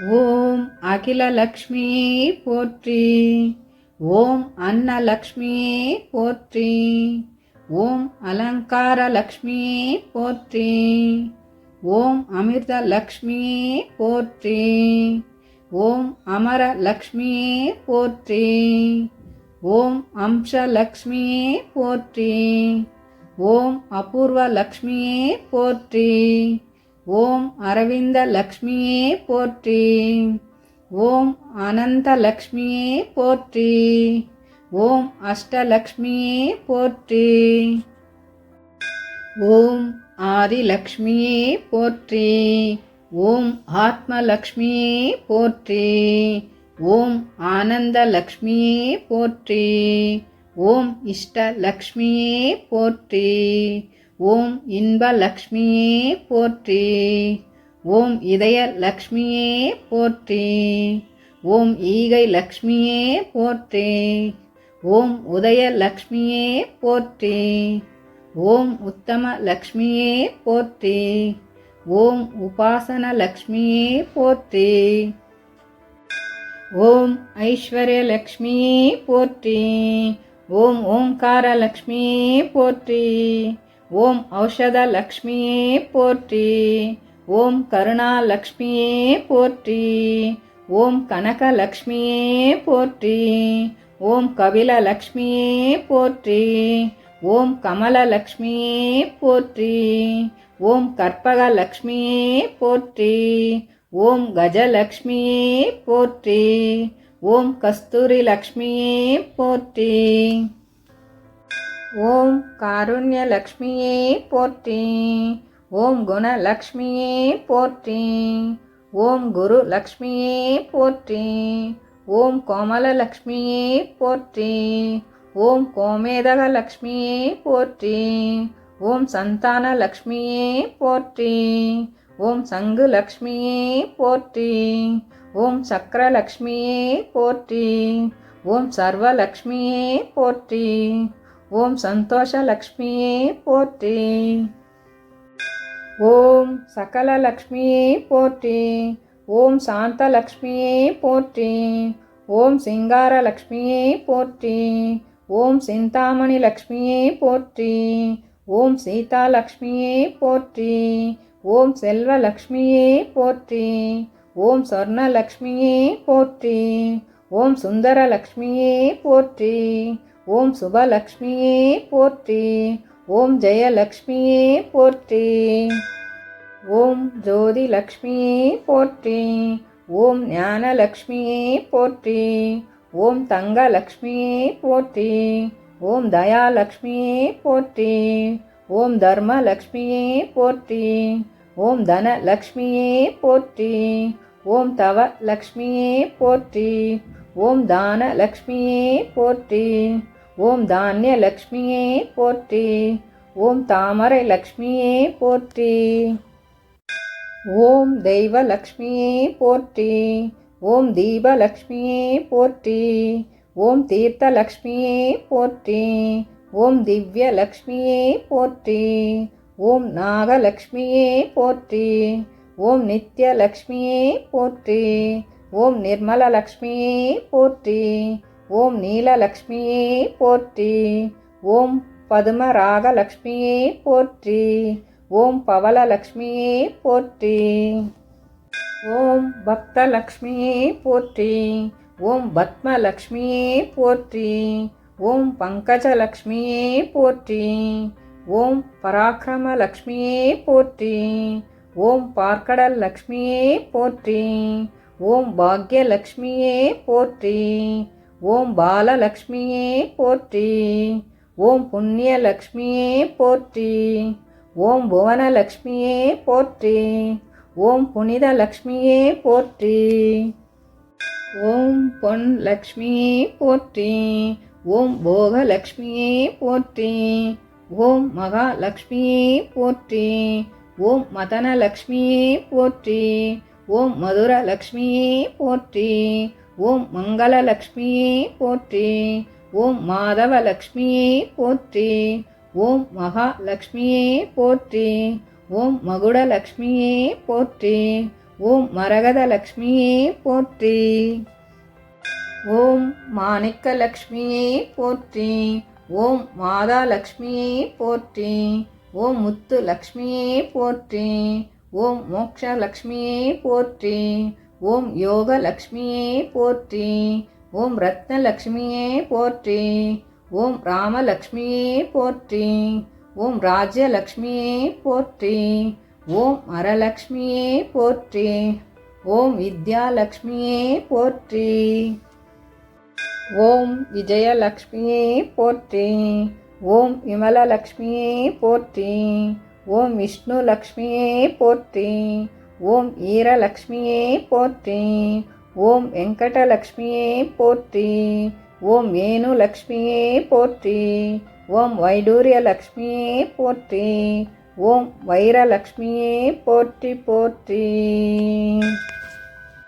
ஓம் அகிலலக்ஷ்மியே போற்றி. ஓம் அன்னலக்ஷ்மியே போற்றி. ஓம் அலங்காரலக்ஷ்மியே போற்றி. ஓம் அமிர்தலக்ஷ்மியே போற்றி. ஓம் அமரலக்ஷ்மியே போற்றி. ஓம் அம்சலக்ஷ்மியே போற்றி. ஓம் அபூர்வலக்ஷ்மியே போற்றி. ஓம் அரவிந்த லக்ஷ்மியே போற்றி. ஓம் அனந்த லக்ஷ்மியே போற்றி. ஓம் அஷ்டலக்ஷ்மியே போற்றி. ஓம் ஆதிலக்ஷ்மியே போற்றி. ஓம் ஆத்மலக்ஷ்மியே போற்றி. ஓம் ஆனந்தலக்ஷ்மியே போற்றி. ஓம் இஷ்டலக்ஷ்மியே போற்றி. ஓம் இன்பலக்ஷ்மியே போற்றி. ஓம் இதயலக்ஷ்மியே போற்றி. ஓம் ஈகை லக்ஷ்மியே போற்றி. ஓம் உதயலக்ஷ்மியே போற்றி. ஓம் உத்தம லக்ஷ்மியே போற்றி. ஓம் உபாசன லக்ஷ்மியே போற்றி. ஓம் ஐஸ்வர்யலக்ஷ்மியே போற்றி. ஓம் ஓங்கார லக்ஷ்மியே போற்றி. ஓம் ஔஷத லக்ஷ்மியே போற்றி. ஓம் கருணாலக்ஷ்மியே போற்றி. ஓம் கனகலக்ஷ்மியே போற்றி. ஓம் கபிலலக்ஷ்மியே போற்றி. ஓம் கமலலக்ஷ்மியே போற்றி. ஓம் கற்பகலக்ஷ்மியே போற்றி. ஓம் கஜலக்ஷ்மியே போற்றி. ஓம் கஸ்தூரி லக்ஷ்மியே போற்றி. ஓம் காருண்யலக்ஷ்மியே போற்றி. ஓம் குணலக்ஷ்மியே போற்றி. ஓம் குரு லக்ஷ்மியே போற்றி. ஓம் கோமலலக்ஷ்மியே போற்றி. ஓம் கோமேதகலக்ஷ்மியே போற்றி. ஓம் சந்தானலக்ஷ்மியே போற்றி. ஓம் சங்குலக்ஷ்மியே போற்றி. ஓம் சக்கரலக்ஷ்மியே போற்றி. ஓம் சர்வலக்ஷ்மியே போற்றி. ஓம் சந்தோஷலக்ஷ்மியே போற்றி. ஓம் சகலலக்ஷ்மியே போற்றி. ஓம் சாந்தலக்ஷ்மியே போற்றி. ஓம் சிங்காரலக்ஷ்மியே போற்றி. ஓம் சிந்தாமணி லக்ஷ்மியே போற்றி. ஓம் சீதாலக்ஷ்மியே போற்றி. ஓம் செல்வலக்ஷ்மியே போற்றி. ஓம் சொர்ணலக்ஷ்மியே போற்றி. ஓம் சுந்தரலக்ஷ்மியே போற்றி. ஓம் சுபலக்ஷ்மியே போற்றி. ஓம் ஜெயலக்ஷ்மியே போற்றி. ஓம் ஜோதிலக்ஷ்மியே போற்றி. ஓம் ஞானலக்ஷ்மியே போற்றி. ஓம் தங்கலக்ஷ்மியே போற்றி. ஓம் தயாலக்ஷ்மியே போற்றி. ஓம் தர்மலக்ஷ்மியே போற்றி. ஓம் தனலக்ஷ்மியே போற்றி. ஓம் தவலக்ஷ்மியே போற்றி. ஓம் தானலக்ஷ்மியே போற்றி. ஓம் தானியலக்ஷ்மியே போற்றி. ஓம் தாமரை லக்ஷ்மியே போற்றி. ஓம் தெய்வலக்ஷ்மியே போற்றி. ஓம் தீபலக்ஷ்மியே போற்றி. ஓம் தீர்த்தலக்ஷ்மியே போற்றி. ஓம் திவ்யலக்ஷ்மியே போற்றி. ஓம் நாகலக்ஷ்மியே போற்றி. ஓம் நித்யலக்ஷ்மியே போற்றி. ஓம் நிர்மலலக்ஷ்மியே போற்றி. ஓம் நீலலக்ஷ்மியே போற்றி. ஓம் பதுமராகலக்ஷ்மியே போற்றி. ஓம் பவளலக்ஷ்மியே போற்றி. ஓம் பக்தலக்ஷ்மியே போற்றி. ஓம் பத்மலக்ஷ்மியே போற்றி. ஓம் பங்கஜலக்ஷ்மியே போற்றி. ஓம் பராக்கிரமலக்ஷ்மியே போற்றி. ஓம் பார்க்கடல் லக்ஷ்மியே போற்றி. ஓம் பாக்யலக்ஷ்மியே போற்றி. ஓம் பாலலக்ஷ்மியே போற்றி. ஓம் புண்ணியலக்ஷ்மியே போற்றி. ஓம் புவனலக்ஷ்மியே போற்றி. ஓம் புனிதலக்ஷ்மியே போற்றி. ஓம் பொன் லக்ஷ்மியே போற்றி. ஓம் போகலக்ஷ்மியே போற்றி. ஓம் மகாலக்ஷ்மியே போற்றி. ஓம் மதனலக்ஷ்மியே போற்றி. ஓம் மதுரலக்ஷ்மியே போற்றி. ஓம் மங்களலக்ஷ்மியே போற்றி. ஓம் மாதவலக்ஷ்மியே போற்றி. ஓம் மகாலக்ஷ்மியே போற்றி. ஓம் மகுடலக்ஷ்மியே போற்றி. ஓம் மரகதலக்ஷ்மியே போற்றி. ஓம் மாணிக்கலக்ஷ்மியே போற்றி. ஓம் மாதாலக்ஷ்மியே போற்றி. ஓம் முத்துலக்ஷ்மியே போற்றி. ஓம் மோக்ஷலக்ஷ்மியே போற்றி. ஓம் யோகலக்ஷ்மியே போற்றி. ஓம் ரத்னலக்ஷ்மியே போற்றி. ஓம் ராமலக்ஷ்மியே போற்றி. ஓம் ராஜ்யலக்ஷ்மியே போற்றி. ஓம் வரலக்ஷ்மியே போற்றி. ஓம் வித்யாலக்ஷ்மியே போற்றி. ஓம் விஜயலக்ஷ்மியே போற்றி. ஓம் விமலலக்ஷ்மியே போற்றி. ஓம் விஷ்ணுலக்ஷ்மியே போற்றி. ஓம் ஈரலக்ஷ்மியே போற்றி. ஓம் வெங்கடலக்ஷ்மியே போற்றி. ஓம் வேணுலக்ஷ்மியே போற்றி. ஓம் வைடூரியலக்ஷ்மியே போற்றி. ஓம் வைரலக்ஷ்மியே போற்றி போற்றி.